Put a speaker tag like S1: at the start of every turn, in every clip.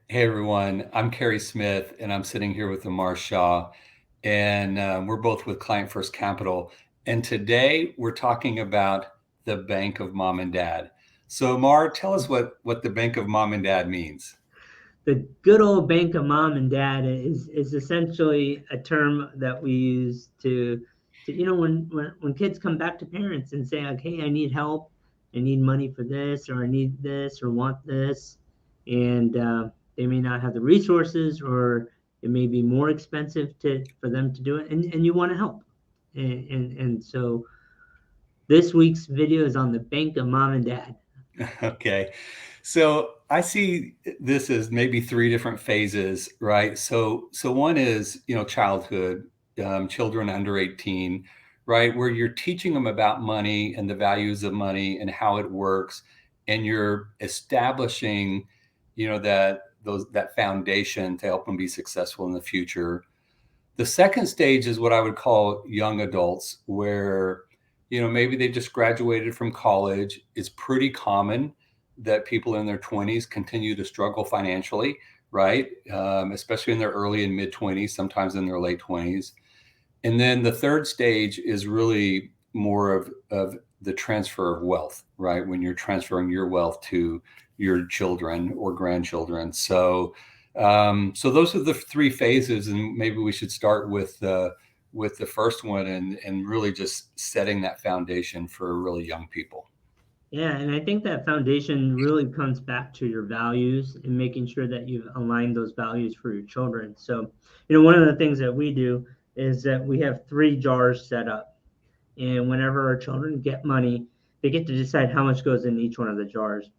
S1: Hey everyone, I'm Cary Smith and I'm sitting here with Amar Shah, and we're both with Client First Capital. And today we're talking about the Bank of Mom and Dad. So, Amar, tell us what the Bank of Mom and Dad means.
S2: The good old bank of mom and dad is essentially a term that we use to when kids come back to parents and say like, hey, I need help, I need money for this, or I need this, or want this, and they may not have the resources, or it may be more expensive to for them to do it, and you want to help, and so this week's video is on the bank of mom and dad.
S1: Okay. So I see this as maybe three different phases, right? So one is, childhood, children under 18, right? Where you're teaching them about money and the values of money and how it works, and you're establishing, that foundation to help them be successful in the future. The second stage is what I would call young adults, where, maybe they just graduated from college. It's pretty common that people in their 20s continue to struggle financially, right? Especially in their early and mid 20s, sometimes in their late 20s. And then the third stage is really more of the transfer of wealth, right? When you're transferring your wealth to your children or grandchildren. So those are the three phases, and maybe we should start with the first one and really just setting that foundation for really young people.
S2: Yeah, and I think that foundation really comes back to your values and making sure that you've aligned those values for your children. So, one of the things that we do is that we have three jars set up. And whenever our children get money, they get to decide how much goes in each one of the jars.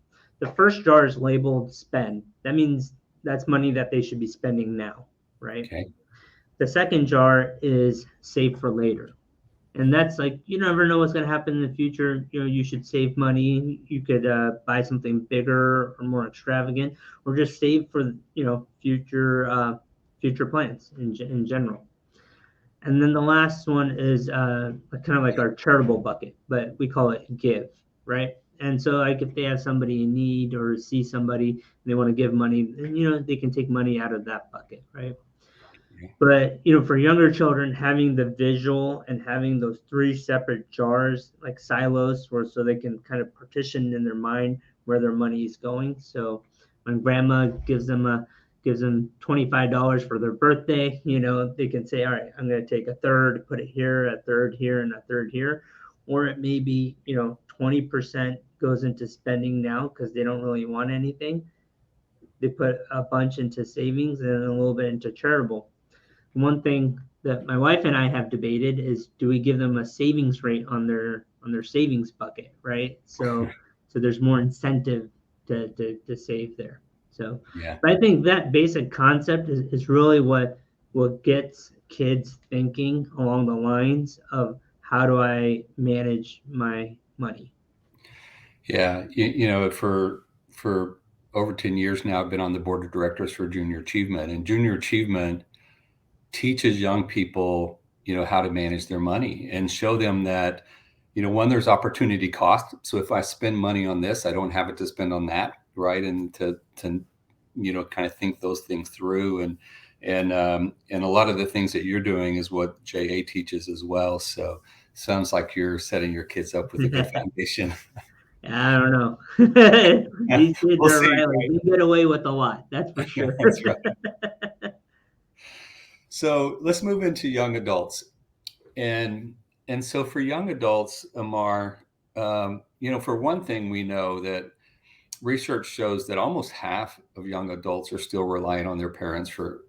S2: The first jar is labeled spend. That means that's money that they should be spending now, right?
S1: Okay.
S2: The second jar is save for later, and that's like you never know what's going to happen in the future. You should save money. You could buy something bigger or more extravagant, or just save for future plans in general. And then the last one is kind of like our charitable bucket, but we call it give, right? And so like if they have somebody in need or see somebody and they want to give money, then they can take money out of that bucket, right? But for younger children, having the visual and having those three separate jars, like silos, where so they can kind of partition in their mind where their money is going. So when grandma gives them $25 for their birthday, they can say, all right, I'm going to take a third, put it here, a third here, and a third here. Or it may be 20% goes into spending now because they don't really want anything. They put a bunch into savings and a little bit into charitable. One thing that my wife and I have debated is, do we give them a savings rate on their savings bucket, right? So there's more incentive to save there. So,
S1: Yeah.
S2: but I think that basic concept is really what gets kids thinking along the lines of how do I manage my money.
S1: Yeah. For over 10 years now, I've been on the board of directors for Junior Achievement, and Junior Achievement teaches young people, how to manage their money and show them that, one, there's opportunity cost. So if I spend money on this, I don't have it to spend on that, right? And to kind of think those things through, and a lot of the things that you're doing is what JA teaches as well. So sounds like you're setting your kids up with a good foundation.
S2: I don't know. These kids
S1: We'll
S2: are
S1: see,
S2: Riley.
S1: right?
S2: They get away with a lot, that's for sure.
S1: That's right. So let's move into young adults. And so for young adults, Amar, for one thing, we know that research shows that almost half of young adults are still relying on their parents for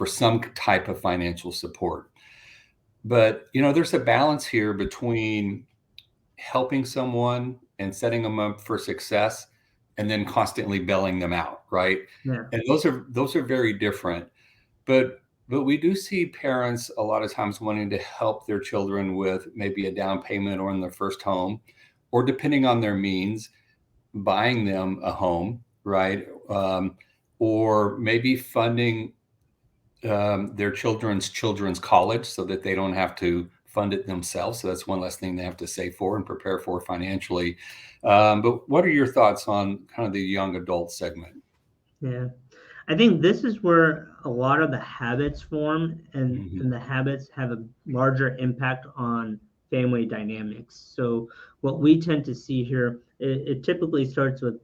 S1: some type of financial support. But there's a balance here between helping someone and setting them up for success, and then constantly bailing them out, right?
S2: Yeah.
S1: And those are very different. But we do see parents a lot of times wanting to help their children with maybe a down payment or in their first home, or depending on their means, buying them a home, right? Or maybe funding their children's college so that they don't have to fund it themselves. So that's one less thing they have to save for and prepare for financially. But what are your thoughts on kind of the young adult segment?
S2: Yeah. I think this is where a lot of the habits form,
S1: Hmm.
S2: and the habits have a larger impact on family dynamics. So what we tend to see here, it typically starts with,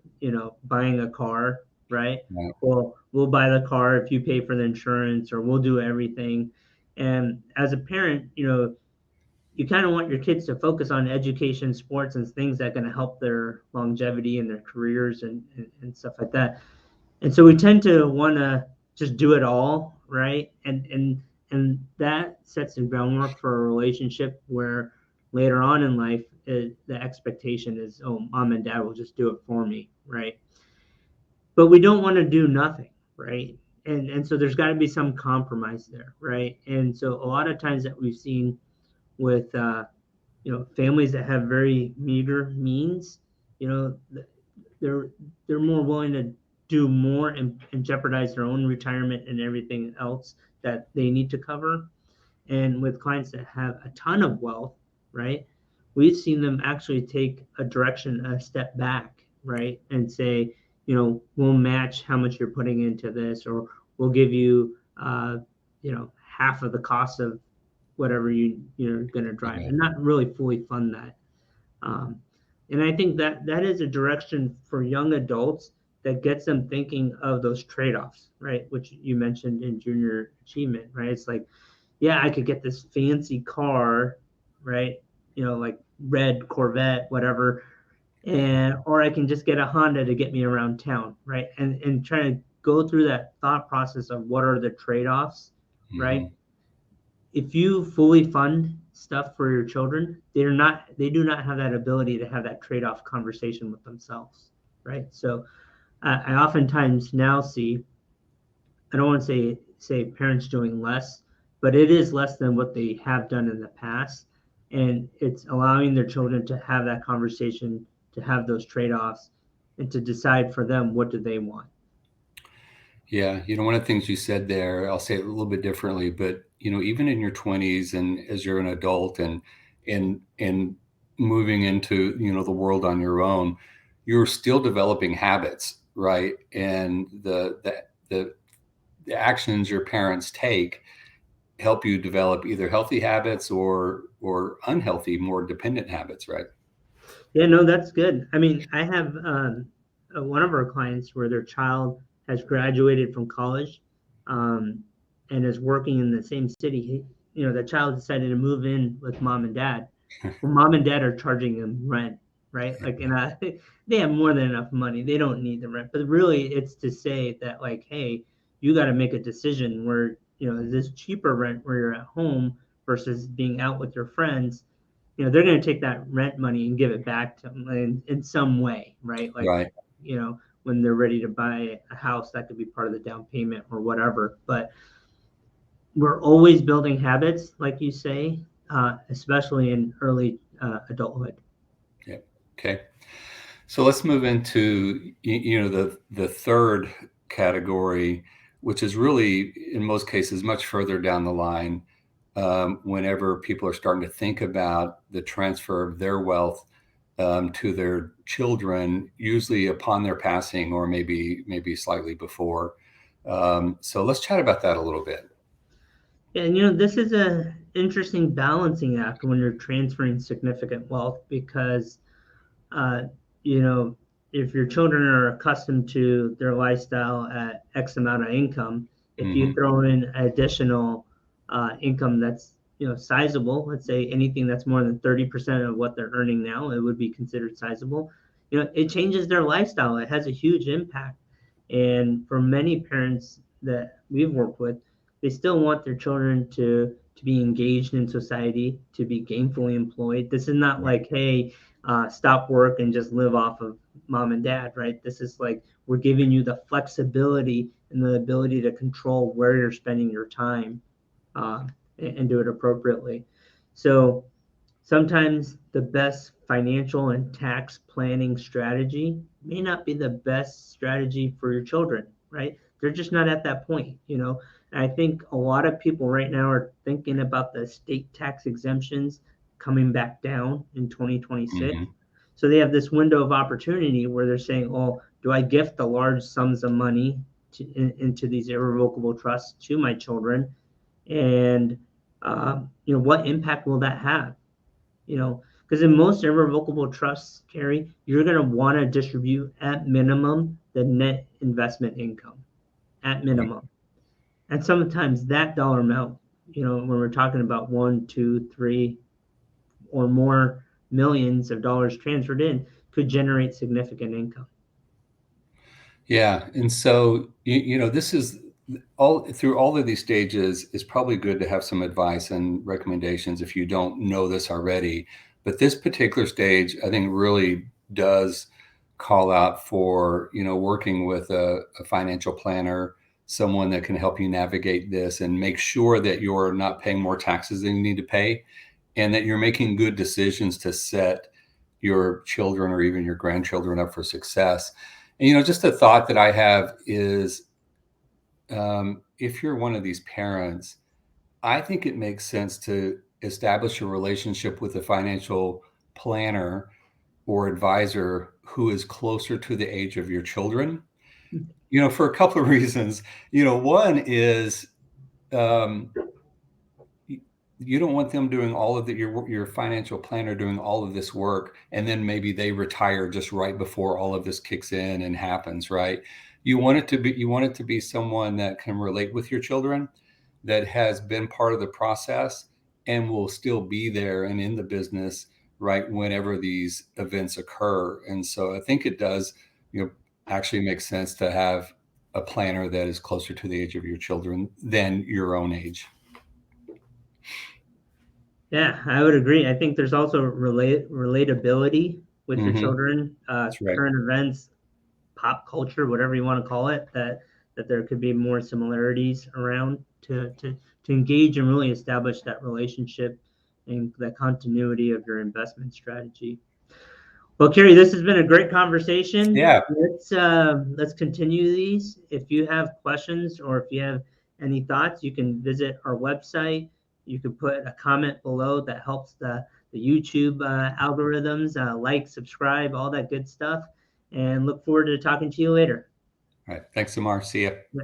S2: buying a car, right?
S1: Right.
S2: Well, we'll buy the car if you pay for the insurance, or we'll do everything. And as a parent, you kind of want your kids to focus on education, sports, and things that are going to help their longevity and their careers, and stuff like that. And so we tend to want to just do it all, right? And that sets the groundwork for a relationship where later on in life, the expectation is, oh, mom and dad will just do it for me, right? But we don't want to do nothing, right? And so there's got to be some compromise there, right? And so a lot of times that we've seen with families that have very meager means, you know, they're they're more willing to do more, and jeopardize their own retirement and everything else that they need to cover. And with clients that have a ton of wealth, right, we've seen them actually take a step back, right, and say, we'll match how much you're putting into this, or we'll give you, half of the cost of whatever you're going to drive,
S1: Okay.
S2: and not really fully fund that. um, and I think that that is a direction for young adults that gets them thinking of those trade-offs, right? Which you mentioned in junior achievement, right? It's like, yeah, I could get this fancy car, right? Like red Corvette, whatever, and or I can just get a Honda to get me around town, right? And try to go through that thought process of what are the trade-offs, right?
S1: Hmm.
S2: If you fully fund stuff for your children, they do not have that ability to have that trade-off conversation with themselves, right? So I oftentimes now see, I don't want to say parents doing less, but it is less than what they have done in the past, and it's allowing their children to have that conversation, to have those trade-offs, and to decide for them what do they want.
S1: Yeah, one of the things you said there, I'll say it a little bit differently, but even in your 20s and as you're an adult and moving into, the world on your own, you're still developing habits, right? And the actions your parents take help you develop either healthy habits or unhealthy, more dependent habits, right?
S2: Yeah, no, that's good. I mean, I have one of our clients where their child has graduated from college, um, and is working in the same city. The child decided to move in with mom and dad. Well, mom and dad are charging them rent, right? Like, and they have more than enough money. They don't need the rent. But really, it's to say that, like, hey, you got to make a decision where, is this cheaper rent where you're at home versus being out with your friends? They're going to take that rent money and give it back to them in some way, right? Like,
S1: Right.
S2: when they're ready to buy a house, that could be part of the down payment or whatever. But we're always building habits, like you say, especially in early adulthood.
S1: Yeah. Okay. So let's move into the third category, which is really in most cases much further down the line. Whenever people are starting to think about the transfer of their wealth to their children, usually upon their passing or maybe slightly before. So let's chat about that a little bit.
S2: And this is a interesting balancing act when you're transferring significant wealth, because uh, you know, if your children are accustomed to their lifestyle at X amount of income, if you
S1: Hmm.
S2: throw in additional income that's, sizable, let's say anything that's more than 30% of what they're earning now, it would be considered sizable. It changes their lifestyle. It has a huge impact. And for many parents that we've worked with, they still want their children to be engaged in society, to be gainfully employed. This is not
S1: Right.
S2: like, hey, stop work and just live off of mom and dad, right? This is like, we're giving you the flexibility and the ability to control where you're spending your time, uh, and do it appropriately. So sometimes the best financial and tax planning strategy may not be the best strategy for your children, right? They're just not at that point. And I think a lot of people right now are thinking about the state tax exemptions coming back down in 2026.
S1: Hmm.
S2: So they have this window of opportunity where they're saying, oh, do I gift the large sums of money into these irrevocable trusts to my children, and what impact will that have? Because in most irrevocable trusts, Cary, you're going to want to distribute at minimum the net investment income, at minimum. And sometimes that dollar amount, when we're talking about 1, 2, 3, or more millions of dollars transferred in, could generate significant income.
S1: Yeah. And so, this is all through all of these stages is probably good to have some advice and recommendations if you don't know this already. But this particular stage, I think, really does call out for, working with a financial planner, someone that can help you navigate this and make sure that you're not paying more taxes than you need to pay, and that you're making good decisions to set your children or even your grandchildren up for success. And, just a thought that I have is, if you're one of these parents, I think it makes sense to establish a relationship with a financial planner or advisor who is closer to the age of your children, for a couple of reasons. One is, um, you don't want them doing all of your financial planner doing all of this work, and then maybe they retire just right before all of this kicks in and happens, right? You want it to be someone that can relate with your children, that has been part of the process and will still be there and in the business, right, whenever these events occur. And so I think it does, actually make sense to have a planner that is closer to the age of your children than your own age.
S2: Yeah, I would agree. I think there's also relatability with your children,
S1: That's right.
S2: current events, pop culture, whatever you want to call it, that there could be more similarities around to engage and really establish that relationship and that continuity of your investment strategy. Well, Cary, this has been a great conversation.
S1: Yeah.
S2: Let's continue these. If you have questions or if you have any thoughts, you can visit our website. You can put a comment below that helps the YouTube algorithms, like, subscribe, all that good stuff. And look forward to talking to you later.
S1: All right. Thanks, Amar. See ya.
S2: Yeah.